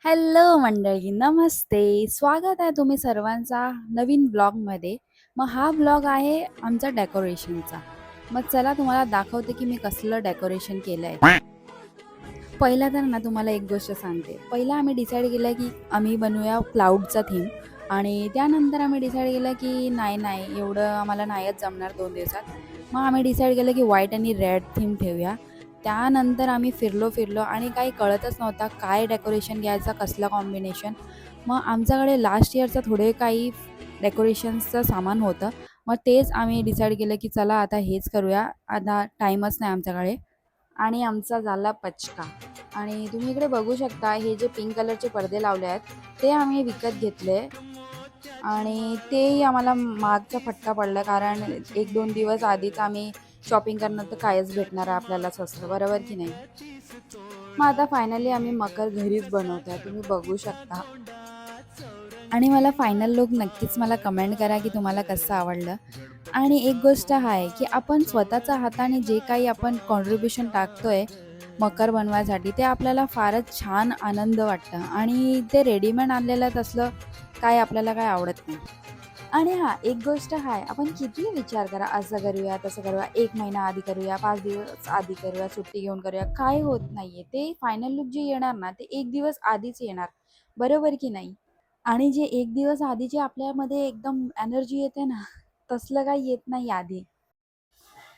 Hello मंडळी, नमस्ते. स्वागत आहे तुम्ही सर्वांचा नवीन ब्लॉगमध्ये. मग हा ब्लॉग आहे आमचा डेकोरेशनचा. मग चला तुम्हाला दाखवते की मी कसलं डेकोरेशन केलं आहे. पहिला तर ना तुम्हाला एक गोष्ट सांगते. पहिला आम्ही डिसाईड केलं की आम्ही बनवूया क्लाउडचा थीम आणि त्यानंतर आम्ही डिसाईड केलं की नाही एवढं आम्हाला नाहीच जमणार 2 दिवसात. मग आम्ही डिसाईड केलं की व्हाईट आणि रेड थीम ठेवूया. त्यानंतर आम्ही फिरलो आणि काही कळतच नव्हता काय डेकोरेशन घ्यायचं, कसलं कॉम्बिनेशन. मग आमच्याकडे लास्ट इयरचं थोडे काही डेकोरेशन्सचं सामान होतं. मग तेच आम्ही डिसाईड केलं की चला आता हेच करूया. आता टाईमच नाही आमच्याकडे आणि आमचा झाला पचका. आणि तुम्ही इकडे बघू शकता हे जे पिंक कलरचे पडदे लावले आहेत ते आम्ही विकत घेतले आणि तेही आम्हाला मागचा फटका पडला कारण 1-2 दिवस आधीच आम्ही शॉपिंग करणार तर कायच भेटणार आहे आपल्याला स्वस्त, बरोबर की नाही. मग आता फायनली आम्ही मकर घरीच बनवतो आहे, तुम्ही बघू शकता. आणि मला फायनल लुक नक्कीच मला कमेंट करा की तुम्हाला कसं आवडलं. आणि एक गोष्ट आहे की आपण स्वतःच्या हाताने जे काही आपण कॉन्ट्रिब्युशन टाकतोय मकर बनवायसाठी ते आपल्याला फारच छान आनंद वाटतं आणि ते रेडीमेड आणलेलं तसलं काय आपल्याला काय आवडत नाही. आणि हां, एक गोष्ट आहे, आपण कितीही विचार करा, असं करूया, तसं करूया, 1 महिना आधी करूया, 5 दिवस आधी करूया, सुट्टी घेऊन करूया, काय होत नाहीये. ते फायनल लूक जे येणार ना, ते 1 दिवस आधीच येणार, बरोबर की नाही? आणि जे 1 दिवस आधी जे आपल्यामध्ये एकदम एनर्जी येते ना, तसलं काही येत नाही आधी.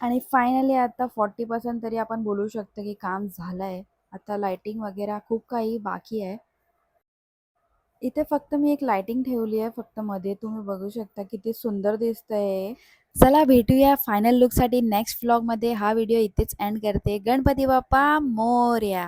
आणि फायनली आता 40% तरी आपण बोलू शकतो, की काम झालंय. आता लाइटिंग वगैरे खूप काही बाकी आहे. इथे फक्त मी एक लाइटिंग ठेवली आहे फक्त मध्ये. तुम्ही बघू शकता किती सुंदर दिसतंय. चला भेटूया फायनल लूकसाठी नेक्स्ट व्लॉगमध्ये. हा व्हिडिओ इथेच एंड करते. गणपती बाप्पा मोरया.